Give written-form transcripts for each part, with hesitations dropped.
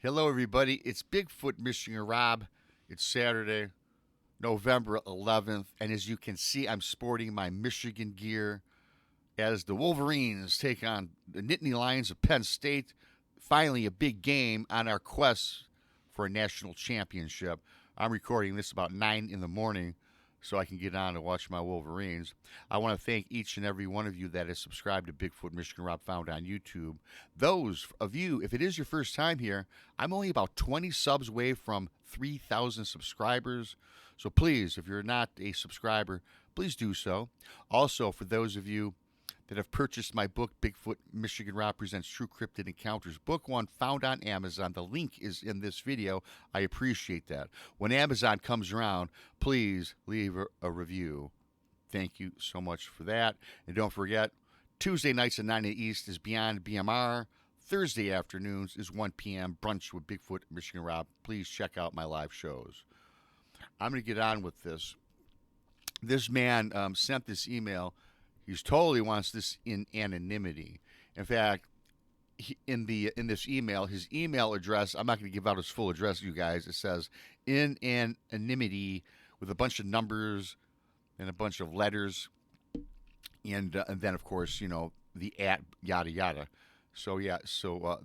Hello, everybody. It's Bigfoot Michigan Rob. It's Saturday, November 11th, and as you can see, I'm sporting my Michigan gear as the Wolverines take on the Nittany Lions of Penn State. Finally, a big game on our quest for a national championship. I'm recording this about 9 in the morning so I can get on and watch my Wolverines. I want to thank each and every one of you that has subscribed to Bigfoot Michigan Rob found on YouTube. Those of you, if it is your first time here, I'm only about 20 subs away from 3,000 subscribers. So please, if you're not a subscriber, please do so. Also, for those of you that have purchased my book, Bigfoot Michigan Rob Presents True Cryptid Encounters, book one, found on Amazon. The link is in this video. I appreciate that. When Amazon comes around, please leave a review. Thank you so much for that. And don't forget, Tuesday nights at 9 East is Beyond BMR. Thursday afternoons is 1 p.m. Brunch with Bigfoot Michigan Rob. Please check out my live shows. I'm going to get on with this. This man sent this email. He totally wants this in anonymity. In fact, in this email, his email address, I'm not going to give out his full address, you guys. It says in anonymity with a bunch of numbers and a bunch of letters, and then of course the at yada yada. So yeah,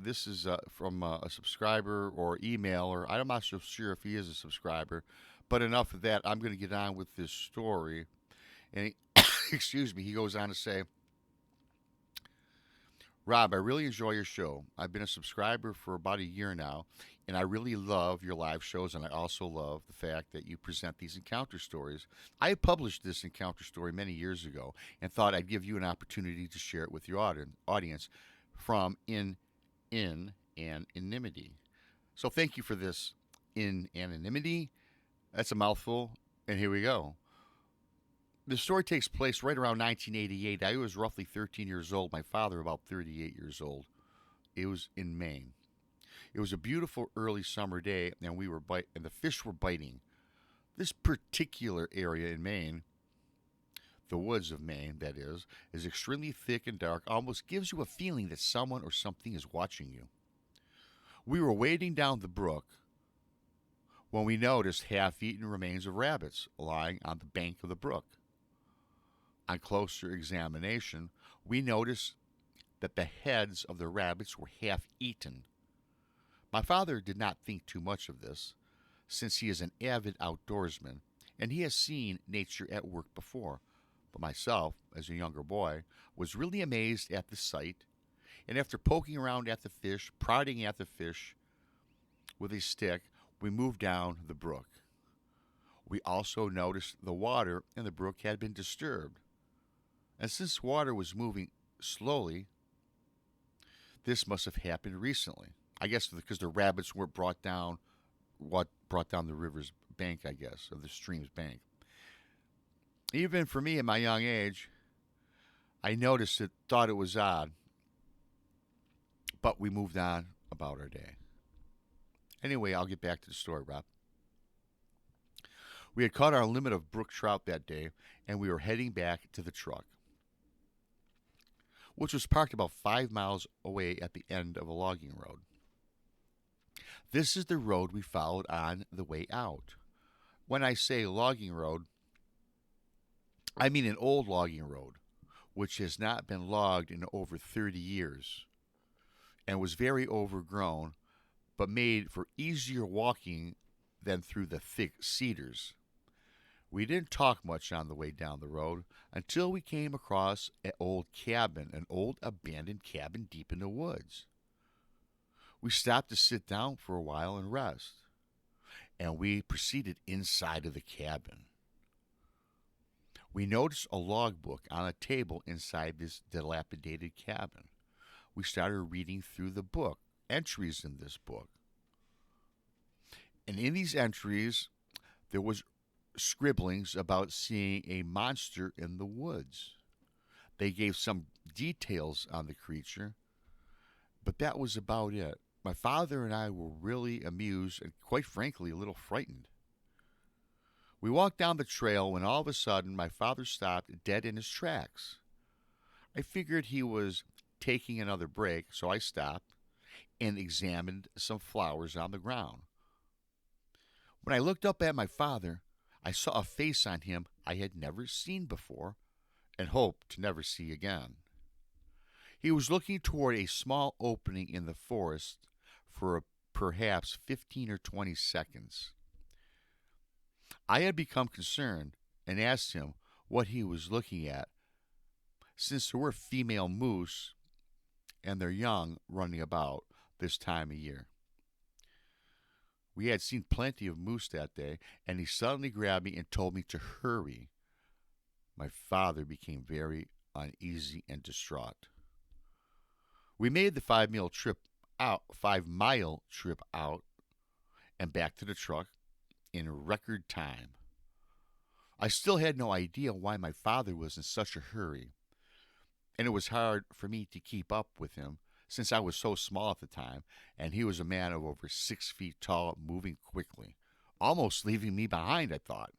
this is from a subscriber or emailer. I'm not so sure if he is a subscriber, but enough of that. I'm going to get on with this story. And excuse me, he goes on to say, Rob, I really enjoy your show. I've been a subscriber for about a year now, and I really love your live shows, and I also love the fact that you present these encounter stories. I published this encounter story many years ago and thought I'd give you an opportunity to share it with your audience from in anonymity. So thank you for this in anonymity. That's a mouthful, and here we go. The story takes place right around 1988. I was roughly 13 years old. My father about 38 years old. It was in Maine. It was a beautiful early summer day, and and the fish were biting. This particular area in Maine, the woods of Maine, that is extremely thick and dark. Almost gives you a feeling that someone or something is watching you. We were wading down the brook when we noticed half-eaten remains of rabbits lying on the bank of the brook. On closer examination, we noticed that the heads of the rabbits were half-eaten. My father did not think too much of this, since he is an avid outdoorsman, and he has seen nature at work before. But myself, as a younger boy, was really amazed at the sight, and after poking around at the fish, prodding at the fish with a stick, we moved down the brook. We also noticed the water in the brook had been disturbed. And since water was moving slowly, this must have happened recently. I guess because the rabbits were brought down the river's bank, I guess, of the stream's bank. Even for me at my young age, I noticed it, thought it was odd, but we moved on about our day. Anyway, I'll get back to the story, Rob. We had caught our limit of brook trout that day, and we were heading back to the truck, which was parked about 5 miles away at the end of a logging road. This is the road we followed on the way out. When I say logging road, I mean an old logging road, which has not been logged in over 30 years and was very overgrown, but made for easier walking than through the thick cedars. We didn't talk much on the way down the road until we came across an old abandoned cabin deep in the woods. We stopped to sit down for a while and rest, and we proceeded inside of the cabin. We noticed a logbook on a table inside this dilapidated cabin. We started reading through the book, entries in this book. And in these entries, there was scribblings about seeing a monster in the woods. They gave some details on the creature, but that was about it. My father and I were really amused and, quite frankly, a little frightened. We walked down the trail when all of a sudden my father stopped dead in his tracks. I figured he was taking another break, so I stopped, and examined some flowers on the ground. When I looked up at my father, I saw a face on him I had never seen before and hoped to never see again. He was looking toward a small opening in the forest for perhaps 15 or 20 seconds. I had become concerned and asked him what he was looking at, since there were female moose and their young running about this time of year. We had seen plenty of moose that day, and he suddenly grabbed me and told me to hurry. My father became very uneasy and distraught. We made the 5 mile trip out and back to the truck in record time. I still had no idea why my father was in such a hurry, and it was hard for me to keep up with him since I was so small at the time, and he was a man of over 6 feet tall, moving quickly, almost leaving me behind, I thought.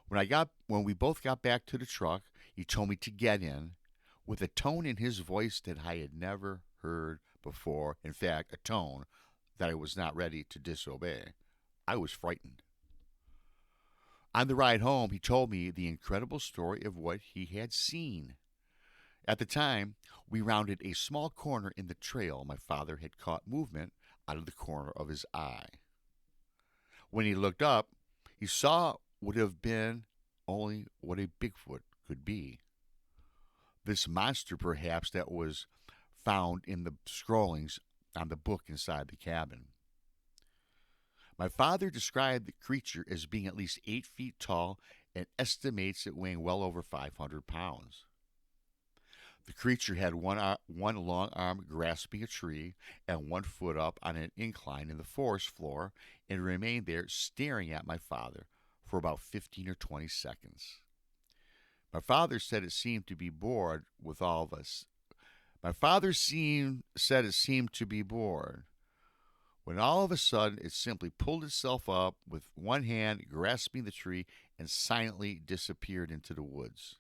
When we both got back to the truck, he told me to get in, with a tone in his voice that I had never heard before. In fact, a tone that I was not ready to disobey. I was frightened. On the ride home, he told me the incredible story of what he had seen. At the time, we rounded a small corner in the trail. My father had caught movement out of the corner of his eye. When he looked up, he saw what would have been only what a Bigfoot could be. This monster, perhaps, that was found in the scrollings on the book inside the cabin. My father described the creature as being at least 8 feet tall and estimates it weighing well over 500 pounds. The creature had one long arm grasping a tree and 1 foot up on an incline in the forest floor, and remained there staring at my father for about 15 or 20 seconds. My father said it seemed to be bored with all of us. Said it seemed to be bored, when all of a sudden it simply pulled itself up with one hand grasping the tree and silently disappeared into the woods.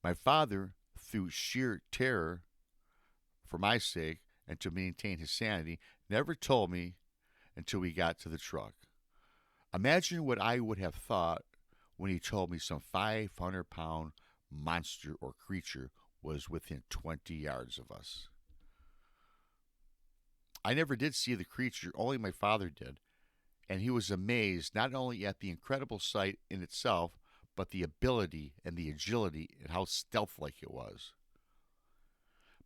My father, through sheer terror, for my sake and to maintain his sanity, never told me until we got to the truck. Imagine what I would have thought when he told me some 500-pound monster or creature was within 20 yards of us. I never did see the creature, only my father did, and he was amazed not only at the incredible sight in itself, but the ability and the agility and how stealth-like it was.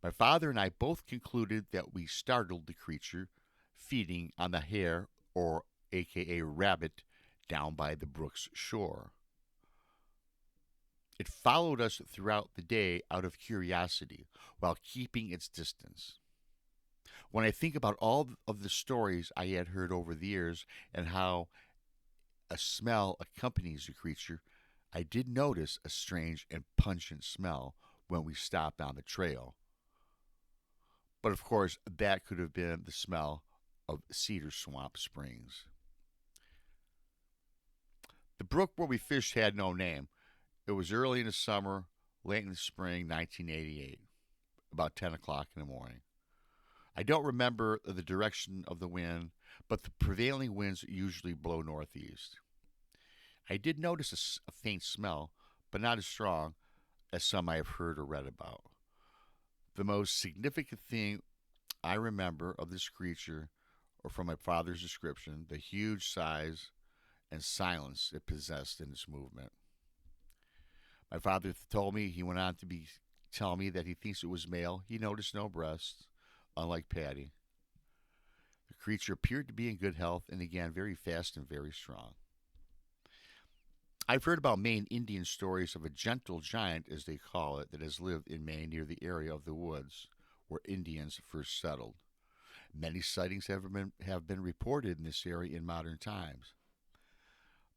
My father and I both concluded that we startled the creature feeding on the hare, or aka rabbit, down by the brook's shore. It followed us throughout the day out of curiosity while keeping its distance. When I think about all of the stories I had heard over the years and how a smell accompanies the creature, I did notice a strange and pungent smell when we stopped on the trail. But of course, that could have been the smell of Cedar Swamp Springs. The brook where we fished had no name. It was early in the summer, late in the spring, 1988, about 10 o'clock in the morning. I don't remember the direction of the wind, but the prevailing winds usually blow northeast. I did notice a faint smell, but not as strong as some I have heard or read about. The most significant thing I remember of this creature, or from my father's description, the huge size and silence it possessed in its movement. My father told me, he went on to tell me that he thinks it was male. He noticed no breasts, unlike Patty. The creature appeared to be in good health and again very fast and very strong. I've heard about Maine Indian stories of a gentle giant, as they call it, that has lived in Maine near the area of the woods where Indians first settled. Many sightings have been reported in this area in modern times.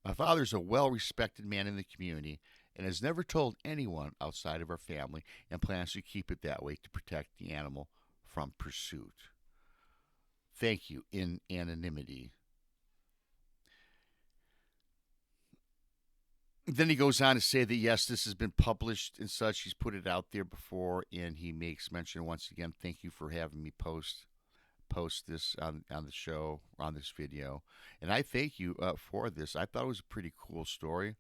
My father is a well-respected man in the community and has never told anyone outside of our family, and plans to keep it that way to protect the animal from pursuit. Thank you, in anonymity. Then he goes on to say that yes, this has been published and such. He's put it out there before, and he makes mention once again. Thank you for having me post this on the show, on this video, and I thank you for this. I thought it was a pretty cool story.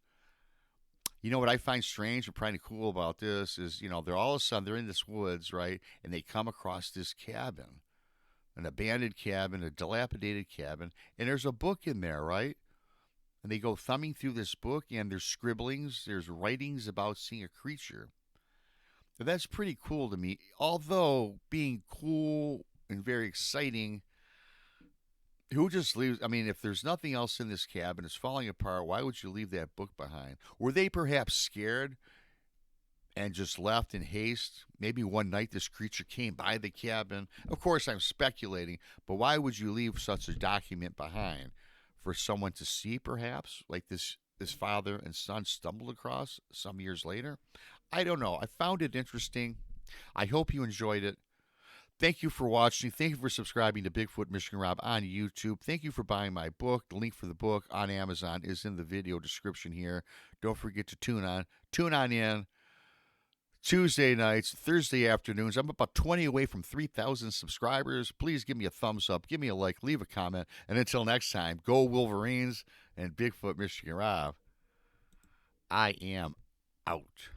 You know what I find strange and pretty cool about this is, they're all of a sudden they're in this woods, right, and they come across this cabin, an abandoned cabin, a dilapidated cabin, and there's a book in there, right? And they go thumbing through this book, and there's scribblings, there's writings about seeing a creature. Now, that's pretty cool to me. Although being cool and very exciting, who just leaves? I mean, if there's nothing else in this cabin, it's falling apart. Why would you leave that book behind? Were they perhaps scared and just left in haste? Maybe one night this creature came by the cabin. Of course, I'm speculating, but why would you leave such a document behind? For someone to see, perhaps, like this father and son stumbled across some years later? I don't know. I found it interesting. I hope you enjoyed it. Thank you for watching. Thank you for subscribing to Bigfoot Michigan Rob on YouTube. Thank you for buying my book. The link for the book on Amazon is in the video description here. Don't forget to tune on in Tuesday nights, Thursday afternoons. I'm about 20 away from 3,000 subscribers. Please give me a thumbs up, give me a like, leave a comment. And until next time, go Wolverines and Bigfoot Michigan Rob. I am out.